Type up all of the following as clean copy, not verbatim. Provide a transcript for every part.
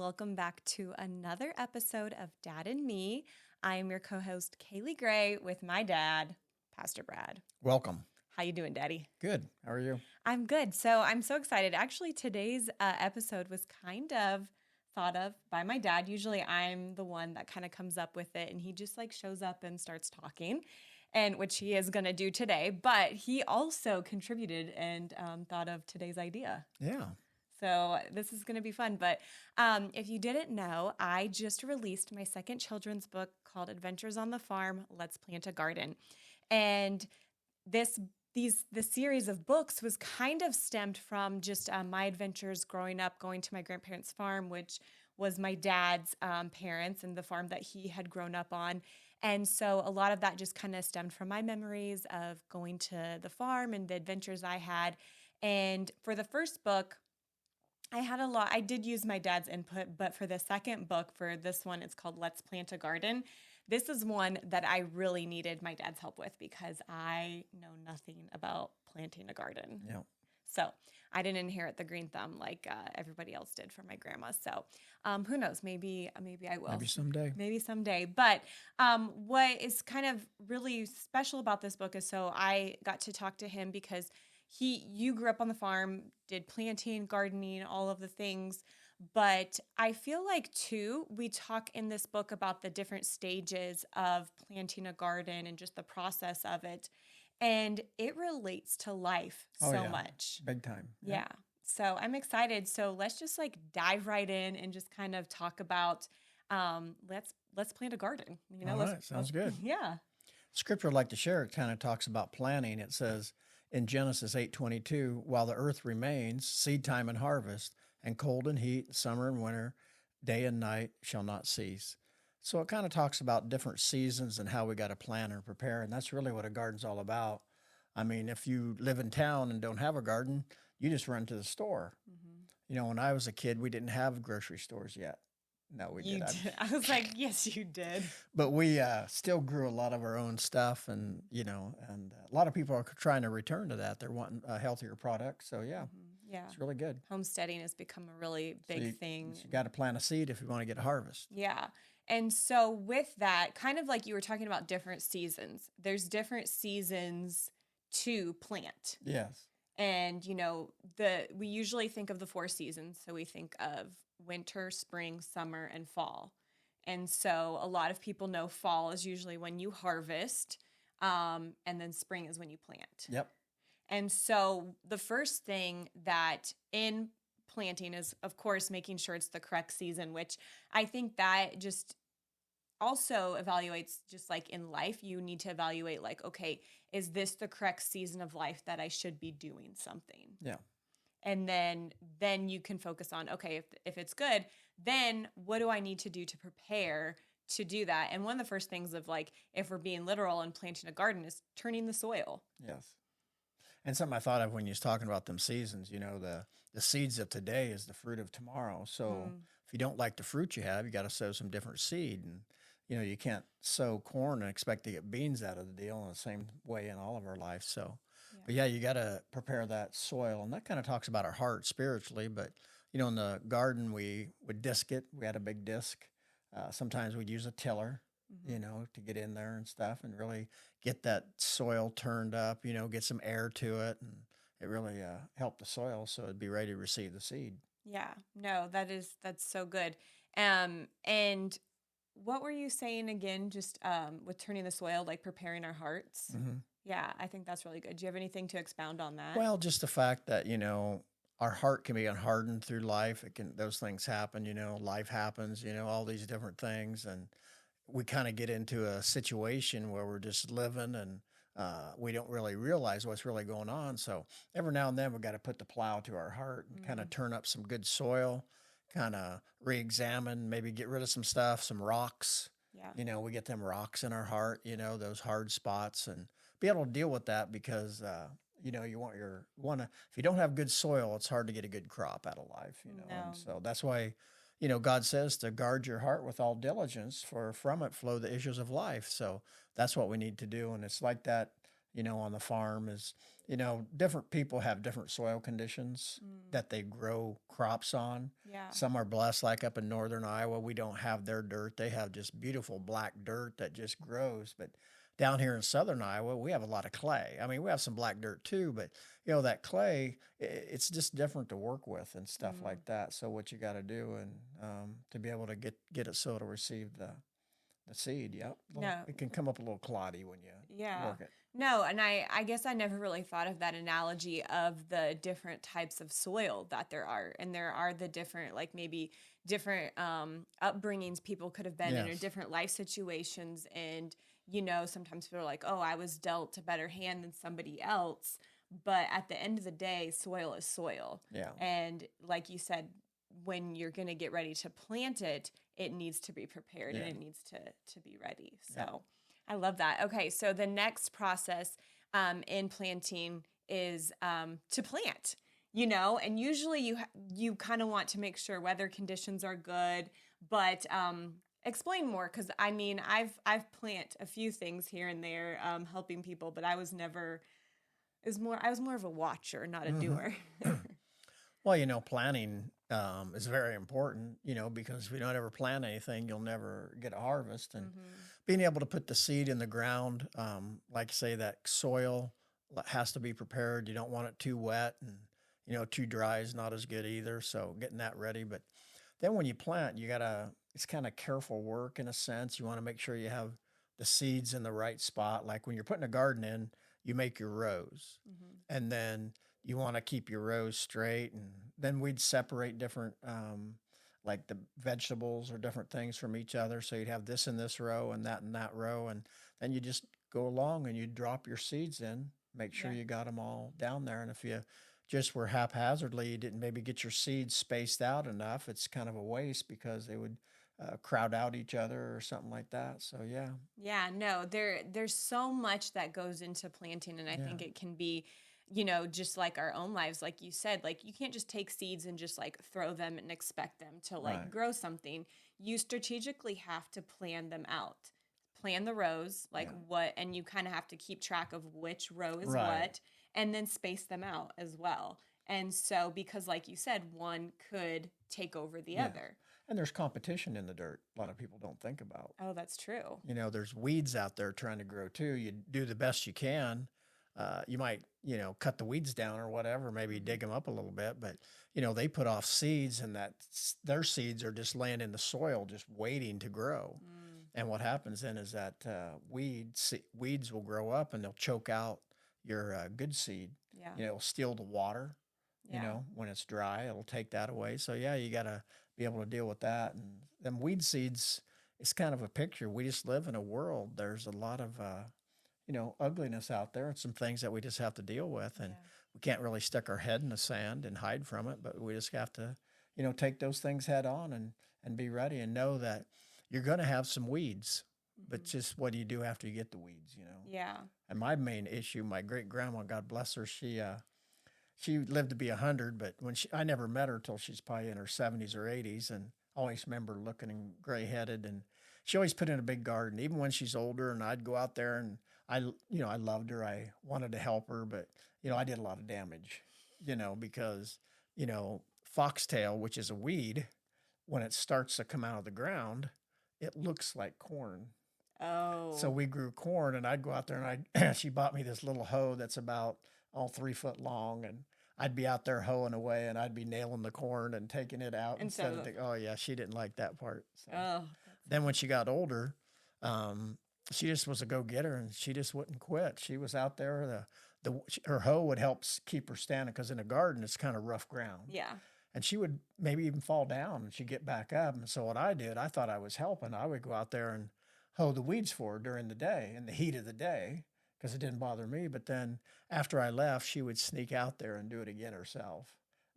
welcome back to another episode of Dad and Me. I am your co-host, Kaley Gray, with my dad, Pastor Brad. Welcome. How you doing, Daddy? Good. How are you? I'm good. So I'm so excited. Actually, today's episode was kind of thought of by my dad. Usually I'm the one that kind of comes up with it, and he just like shows up and starts talking, and which he is going to do today. But he also contributed and thought of today's idea. Yeah. So this is going to be fun. But if you didn't know, I just released my second children's book called Adventures on the Farm, Let's Plant a Garden. And the series of books was kind of stemmed from just my adventures growing up, going to my grandparents' farm, which was my dad's parents and the farm that he had grown up on. And so a lot of that just kind of stemmed from my memories of going to the farm and the adventures I had. And for the first book, I did use my dad's input, but for the second book, for this one, it's called Let's Plant a Garden. This is one that I really needed my dad's help with because I know nothing about planting a garden. Yeah. So I didn't inherit the green thumb like everybody else did from my grandma. So who knows? Maybe I will. Maybe someday. Maybe someday. But what is kind of really special about this book is so I got to talk to him because you grew up on the farm, did planting, gardening, all of the things. But I feel like, too, we talk in this book about the different stages of planting a garden and just the process of it. And it relates to life so much. Big time. Yeah. So I'm excited. So let's just like dive right in and just kind of talk about let's plant a garden. All right. Sounds good. Yeah. Scripture I'd like to share, it kind of talks about planting. It says in Genesis 8:22, while the earth remains, seed time and harvest, and cold and heat, summer and winter, day and night shall not cease. So it kind of talks about different seasons and how we got to plan and prepare. And that's really what a garden's all about. I mean, if you live in town and don't have a garden, you just run to the store. Mm-hmm. You know, when I was a kid, we didn't have grocery stores yet. No, we did. I was like, yes, you did. But we still grew a lot of our own stuff, and a lot of people are trying to return to that. They're wanting a healthier product. So yeah, it's really good. Homesteading has become a really big thing. You got to plant a seed if you want to get a harvest. Yeah. And so with that, kind of like you were talking about different seasons, there's different seasons to plant. Yes. And, we usually think of the 4 seasons. So we think of winter, spring, summer, and fall. And so a lot of people know fall is usually when you harvest, and then spring is when you plant. Yep. And so the first thing that in planting is, of course, making sure it's the correct season, which I think that just also evaluates, just like in life, you need to evaluate like, okay, is this the correct season of life that I should be doing something? Yeah. And then you can focus on, okay, if it's good, then what do I need to do to prepare to do that? And one of the first things of like, if we're being literal and planting a garden is turning the soil. Yes. And something I thought of when you was talking about them seasons, the seeds of today is the fruit of tomorrow. So if you don't like the fruit you have, you got to sow some different seed. And, you can't sow corn and expect to get beans out of the deal in the same way in all of our life. So, but you got to prepare that soil. And that kind of talks about our heart spiritually. But, in the garden, we would disc it. We had a big disc. Sometimes we'd use a tiller, to get in there and stuff and really get that soil turned up, get some air to it. And it really helped the soil so it'd be ready to receive the seed. Yeah, no, that's so good. And what were you saying again, just with turning the soil, like preparing our hearts? Mm-hmm. Yeah, I think that's really good. Do you have anything to expound on that? Well, just the fact that, our heart can be hardened through life. Those things happen, life happens, all these different things. And we kind of get into a situation where we're just living and we don't really realize what's really going on. So every now and then we've got to put the plow to our heart and kind of turn up some good soil, kind of re-examine, maybe get rid of some stuff, some rocks. Yeah. We get them rocks in our heart, those hard spots, and be able to deal with that because, you if you don't have good soil, it's hard to get a good crop out of life, No. And so that's why, God says to guard your heart with all diligence, for from it flow the issues of life. So that's what we need to do. And it's like that, on the farm is, different people have different soil conditions Mm. that they grow crops on. Yeah. Some are blessed, like up in northern Iowa, we don't have their dirt. They have just beautiful black dirt that just grows. But down here in southern Iowa, we have a lot of clay. I mean, we have some black dirt too, but that clay, it's just different to work with and stuff Mm. like that. So what you got to do and to be able to get it so to receive the seed, yep. No. It can come up a little cloddy when you Yeah. work it. No, and I guess I never really thought of that analogy of the different types of soil that there are. And there are the different, like maybe different upbringings people could have been in, or Yes. different life situations. And, sometimes people are like, oh, I was dealt a better hand than somebody else. But at the end of the day, soil is soil. Yeah. And like you said, when you're going to get ready to plant it, it needs to be prepared Yeah. and it needs to be ready. So. Yeah. I love that. Okay, so the next process in planting is to plant. And usually you kind of want to make sure weather conditions are good, but explain more, because I mean I've plant a few things here and there, helping people, but I was more of a watcher, not a Hmm. doer. Well, planting is very important, because if you don't ever plant anything, you'll never get a harvest. And Hmm. being able to put the seed in the ground, like say that soil has to be prepared. You don't want it too wet, and too dry is not as good either. So getting that ready. But then when you plant, it's kind of careful work in a sense. You want to make sure you have the seeds in the right spot. Like when you're putting a garden in, you make your rows, Hmm. and then you want to keep your rows straight. And then we'd separate different, like the vegetables or different things from each other. So you'd have this in this row and that in that row. And then you just go along and you drop your seeds in, make sure Yeah. you got them all down there. And if you just were haphazardly, you didn't maybe get your seeds spaced out enough, it's kind of a waste because they would crowd out each other or something like that. So yeah, Yeah, no, there's so much that goes into planting, and I yeah, think it can be, just like our own lives, like you said, like you can't just take seeds and just like throw them and expect them to like right, grow something. You strategically have to plan them out. Plan the rows, like yeah, what, and you kind of have to keep track of which row is right, what, and then space them out as well. And so, because like you said, one could take over the yeah. other. And there's competition in the dirt. A lot of people don't think about. Oh, that's true. There's weeds out there trying to grow too. You do the best you can. You might, cut the weeds down or whatever, maybe Hmm. dig them up a little bit, but they put off seeds, and their seeds are just laying in the soil, just waiting to grow. Mm, And what happens then is that weeds will grow up and they'll choke out your good seed. yeah, It'll steal the water. yeah. When it's dry, it'll take that away. So yeah, you got to be able to deal with that. And them weed seeds, it's kind of a picture. We just live in a world. There's a lot of ugliness out there and some things that we just have to deal with. And Yeah. we can't really stick our head in the sand and hide from it, but we just have to, take those things head on and be ready and know that you're going to have some weeds. But Mhm. just what do you do after you get the weeds? Yeah. And my main issue, my great grandma, God bless her, she lived to be 100, but I never met her till she's probably in her 70s or 80s, and I always remember looking gray headed. And she always put in a big garden, even when she's older. And I'd go out there, and I loved her. I wanted to help her, but I did a lot of damage, because foxtail, which is a weed, when it starts to come out of the ground, it looks like corn. So Oh. we grew corn, and I'd go out there, and I she bought me this little hoe that's about all 3 foot long, and I'd be out there hoeing away, and I'd be nailing the corn and taking it out And instead so, of oh yeah, she didn't like that part. So oh, then when she got older, um, she just was a go getter, and she just wouldn't quit. She was out there. Her hoe would help keep her standing because in a garden it's kind of rough ground, yeah. and she would maybe even fall down and she'd get back up. And so what I did, I thought I was helping. I would go out there and hoe the weeds for her during the day in the heat of the day because it didn't bother me. But then after I left, she would sneak out there and do it again herself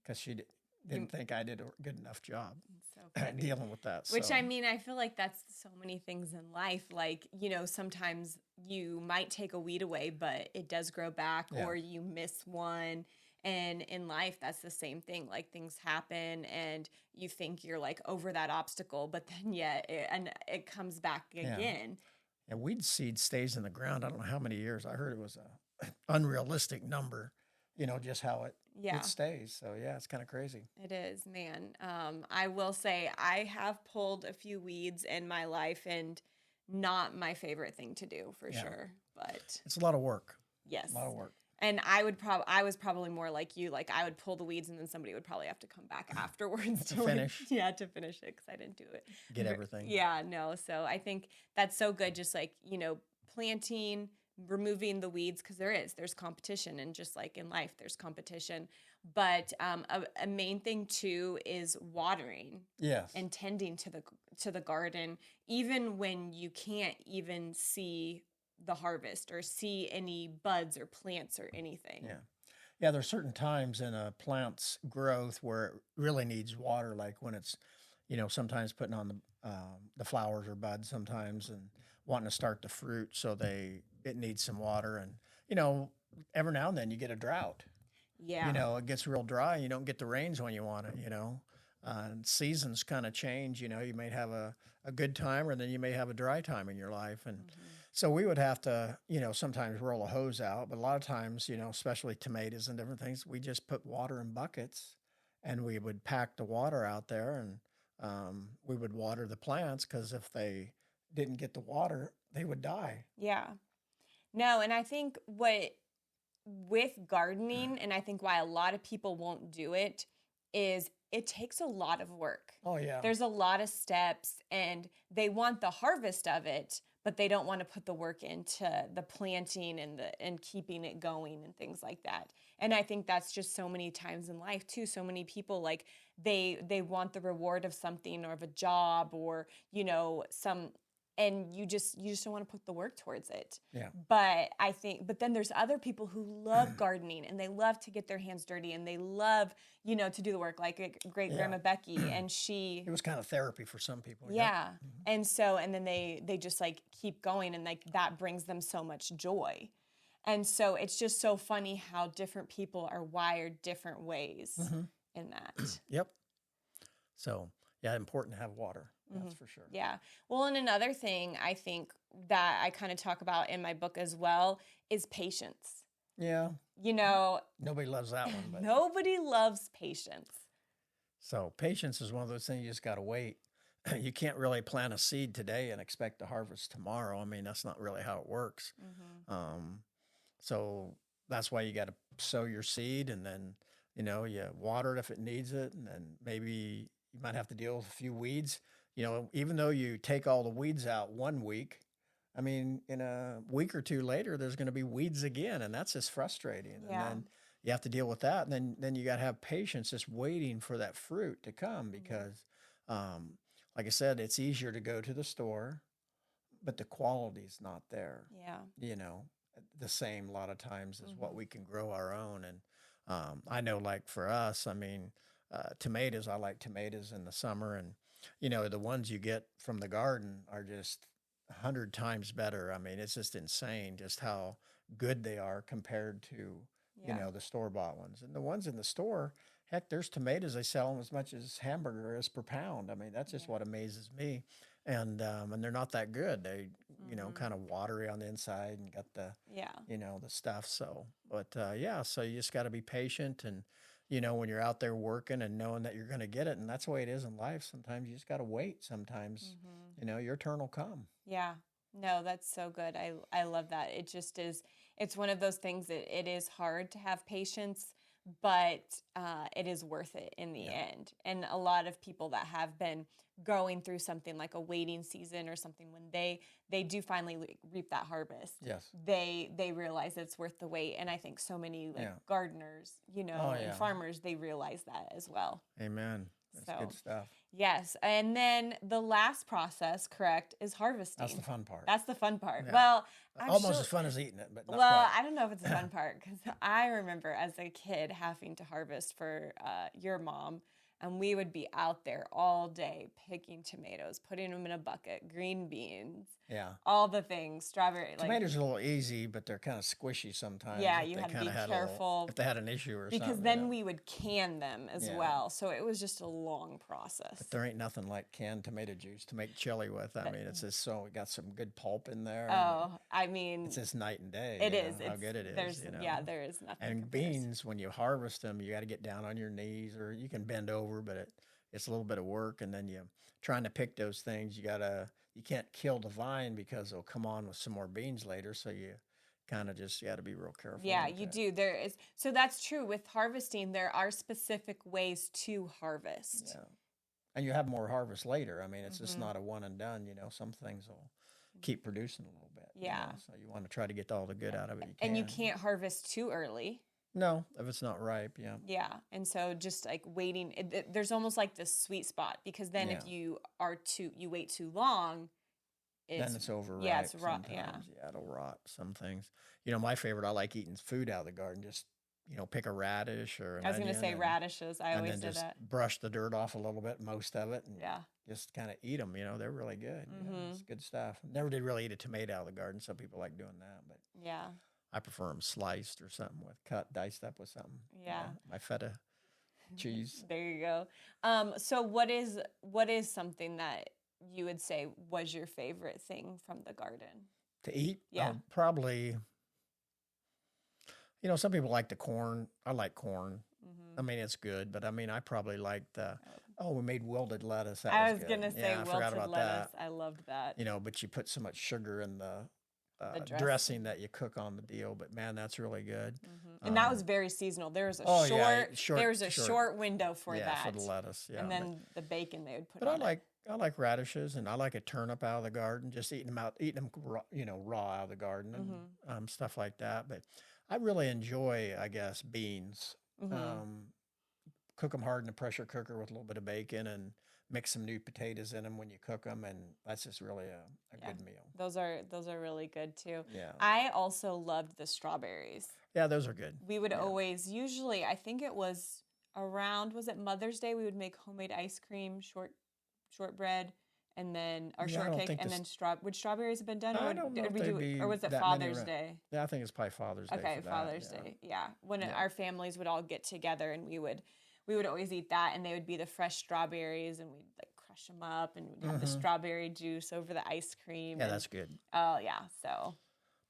because she You, didn't think I did a good enough job it's so funny. dealing with that. Which So I mean, I feel like that's so many things in life. Like, sometimes you might take a weed away, but it does grow back, yeah, or you miss one. And in life, that's the same thing. Like things happen and you think you're like over that obstacle, but then yet it comes back yeah. again. And weed seed stays in the ground. I don't know how many years. I heard it was unrealistic number, just how Yeah. it stays. So yeah, it's kind of crazy. It is, man. I will say I have pulled a few weeds in my life, and not my favorite thing to do for Yeah. sure. But It's a lot of work. yes. A lot of work. And I was probably more like you. Like I would pull the weeds, and then somebody would probably have to come back afterwards To finish. to finish it, because I didn't do it. Get everything. Yeah, no. So I think that's so good. Just like, planting, removing the weeds, because there's competition, and just like in life, there's competition. But a main thing too is watering. Yes. And tending to the garden, even when you can't even see the harvest or see any buds or plants or anything. Yeah. Yeah, there's certain times in a plant's growth where it really needs water, like when it's, sometimes putting on the flowers or buds sometimes, and wanting to start the fruit, so it needs some water. And, every now and then you get a drought. Yeah. It gets real dry. You don't get the rains when you want it. And seasons kind of change. You may have a good time, or then you may have a dry time in your life. And so we would have to, sometimes roll a hose out, but a lot of times, especially tomatoes and different things, we just put water in buckets, and we would pack the water out there, and we would water the plants, because if they didn't get the water, they would die. Yeah. No, and I think with gardening, and I think why a lot of people won't do it, is it takes a lot of work. Oh, yeah. There's a lot of steps, and they want the harvest of it, but they don't want to put the work into the planting and keeping it going and things like that. And I think that's just so many times in life too. So many people, like, they want the reward of something, or of a job, or some, and you just don't want to put the work towards it. Yeah. But then there's other people who love gardening, and they love to get their hands dirty, and they love, to do the work, like great grandma Becky, and It was kind of therapy for some people. yeah. And so, and then they just like keep going, and like that brings them so much joy. And so it's just so funny how different people are wired different ways in that. Yep. So yeah, important to have water. That's for sure. Yeah. Well, and another thing I think that I kind of talk about in my book as well is patience. Yeah. Nobody loves that one. But Nobody loves patience. So patience is one of those things you just got to wait. You can't really plant a seed today and expect to harvest tomorrow. I mean, that's not really how it works. So that's why you got to sow your seed, and then, you water it if it needs it. And then maybe you might have to deal with a few weeds. Even though you take all the weeds out one week, I mean, in a week or two later, there's going to be weeds again, and that's just frustrating. Yeah. And then you have to deal with that, and then you got to have patience, just waiting for that fruit to come, because, like I said, it's easier to go to the store, but the quality's not there. Yeah. The same a lot of times as what we can grow our own. And I know, like for us, I mean, tomatoes. I like tomatoes in the summer, and the ones you get from the garden are just 100 times better. I mean, it's just insane just how good they are compared to, the store-bought ones. And the ones in the store, heck, there's tomatoes, they sell them as much as hamburger is per pound. I mean, that's just what amazes me. And they're not that good. They, kind of watery on the inside, and got the, the stuff. So, but so you just got to be patient, and, when you're out there working and knowing that you're going to get it. And that's the way it is in life. Sometimes you just got to wait. Sometimes, your turn will come. Yeah. No, that's so good. I love that. It just is, it's one of those things that it is hard to have patience, but it is worth it in the end. And a lot of people that have been going through something like a waiting season or something, when they do finally reap that harvest, Yes, they realize it's worth the wait. And I think so many gardeners, and farmers, they realize that as well. Amen. That's good stuff. Yes. And then the last process, correct, is harvesting. That's the fun part. That's the fun part. Yeah. Well, almost as fun as eating it, but not well, quite. I don't know if it's the fun part, because I remember as a kid having to harvest for your mom, and we would be out there all day picking tomatoes, putting them in a bucket, green beans, Yeah. all the things. Strawberry, like, Tomatoes are a little easy, but they're kind of squishy sometimes yeah, if you they had to kind be of had careful if they had an issue or because something, you then know. we would can them as Yeah. well. So it was just a long process. But there ain't nothing like canned tomato juice to make chili with. I But, mean, it's just so it got some good pulp in there, and oh, I mean, it's just night and day. it You is. know how good it is. You Yeah, know, there is nothing and compares. beans when you harvest them, you got to get down on your knees, or you can bend over, but it's a little bit of work. And then you trying to pick those things, you can't kill the vine because they'll come on with some more beans later. So you kind of just you got to be real careful. Yeah, with you that. do. There is. So that's true with harvesting. There are specific ways to harvest. Yeah. And you have more harvest later. I mean, it's just Mhm. not a one and done. You know, some things will keep producing a little bit. You Yeah. know? So you want to try to get all the good out of it you can. And you can't harvest too early. No, if it's not ripe, yeah. Yeah. And so just like waiting, there's almost like this sweet spot because then if Yeah. you wait too long, Then it's overripe. Yeah, it's raw. Yeah. Sometimes. Yeah, it'll rot some things. You know, my favorite, I like eating food out of the garden. Just, you know, pick a radish or an I was going to onion say and- radishes. I and always then say just that. brush the dirt off a little bit, most of it, and Yeah. just kind of eat them. You know, they're really good. You know, Mhm. it's good stuff. Never did really eat a tomato out of the garden. Some people like doing that, but Yeah. I prefer them sliced or something with diced up with something. you Yeah. know, my feta cheese. There you go. So what is something that you would say was your favorite thing from the garden? To eat? Yeah. Probably, you know, some people like the corn. I like corn. Mm-hmm. I mean, it's good, but I mean, I probably like the, we made wilted lettuce. That I was was good. gonna say Yeah, I forgot wilted about lettuce. that. I loved that. You know, but you put so much sugar in the dressing. dressing that you cook on the deal. But man, that's really good. Mm-hmm. And that was very seasonal. There was a short short window for yeah, that. for the lettuce. Yeah, and then the bacon they would put but on it. I like radishes, and I like a turnip out of the garden. Just eating them raw, you know, raw out of the garden, and Mm-hmm. stuff like that. But I really enjoy, I guess, beans. Mm-hmm. Cook them hard in a pressure cooker with a little bit of bacon, and mix some new potatoes in them when you cook them, and that's just really a Yeah. good meal. Those are really good too. Yeah, I also loved the strawberries. yeah, those are good. We would Yeah. always, usually, I think it was was it Mother's Day? We would make homemade ice cream, shortbread, and then Yeah, I don't shortcake, think and this- then would strawberries have been done, I or don't know did if we they'd do, be or was it that many Father's ra- Day? Yeah, I think it's probably Father's Day. Okay, for that, Father's yeah. Day. Yeah, when Yeah. our families would all get together, and we would always eat that, and they would be the fresh strawberries, and we'd like crush them up, and we'd have the strawberry juice over the ice cream. Yeah, and, that's good. oh yeah, so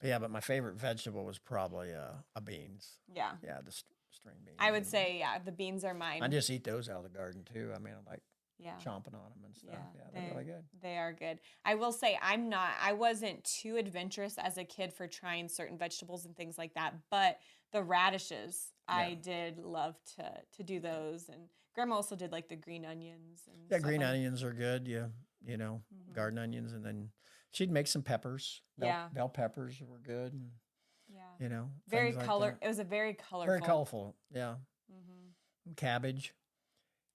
But my favorite vegetable was probably a beans. yeah, Yeah, the string beans. I would and say the beans are mine. I just eat those out of the garden too. I mean, I like yeah. chomping on them and stuff. Yeah, Yeah, they're really good. They are good. I will say I wasn't too adventurous as a kid for trying certain vegetables and things like that, but the radishes, I Yeah. did love to do those, and Grandma also did like the green onions and Yeah, stuff green like- onions are good. Yeah, you know, Mhm. garden onions, and then she'd make some peppers. Yeah. Bell peppers were good. And, Yeah. you know, Very things like color. that. It was a very colorful. Very colorful. Yeah, Hmm. cabbage.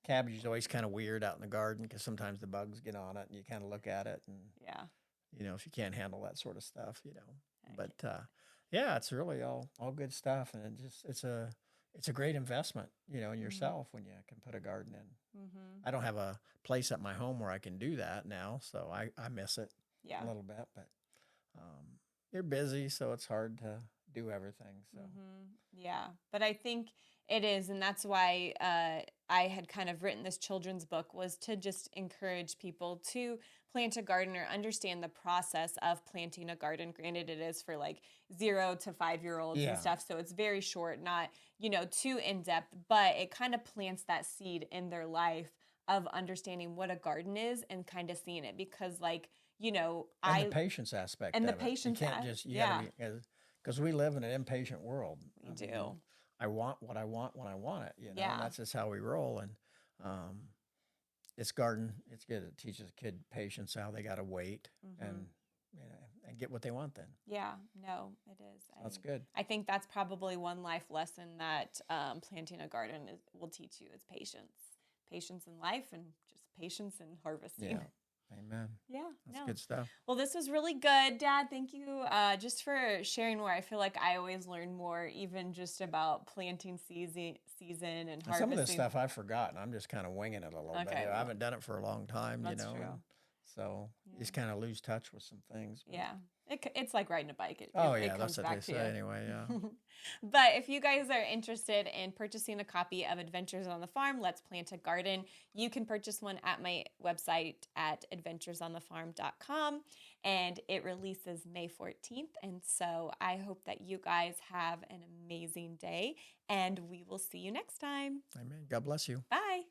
Cabbage is always kind of weird out in the garden because sometimes the bugs get on it, and you kind of look at it, and Yeah. you know, if you can't handle that sort of stuff, you know. Okay. But yeah, it's really all good stuff, and it's a great investment, you know, in yourself when you can put a garden in. Hmm. I don't have a place at my home where I can do that now, so I miss it Yeah. a little bit. But you're busy, so it's hard to do everything. So Yeah, but I think it is, and that's why I had kind of written this children's book, was to just encourage people to plant a garden or understand the process of planting a garden. Granted, it is for like 0 to 5-year-olds Yeah. and stuff, so it's very short, not too in depth, but it kind of plants that seed in their life of understanding what a garden is and kind of seeing it, because like and the patience aspect and the of it. patience You can't as- just yeah. because we live in an impatient world. We do. I want what I want when I want it. You know, Yeah. and that's just how we roll. And it's garden. It's good. It teaches a kid patience, how they got to wait and get what they want. Then Yeah, no, it is. that's good. I think that's probably one life lesson that planting a garden will teach you is patience in life, and just patience in harvesting. Yeah. Amen. Yeah, That's no. good stuff. Well, this was really good, Dad. Thank you just for sharing more. I feel like I always learn more, even just about planting season and And harvesting. some of this stuff I've forgotten. I'm just kind of winging it a little bit. Okay, I well, haven't done it for a long time, that's you know. true. and So you just Yeah. kind of lose touch with some things. But Yeah. It's like riding a bike. oh It yeah, that's comes what they back to say anyway. Yeah. you. But if you guys are interested in purchasing a copy of Adventures on the Farm, Let's Plant a Garden, you can purchase one at my website at adventuresonthefarm.com. And it releases May 14th. And so I hope that you guys have an amazing day. And we will see you next time. Amen. God bless you. Bye.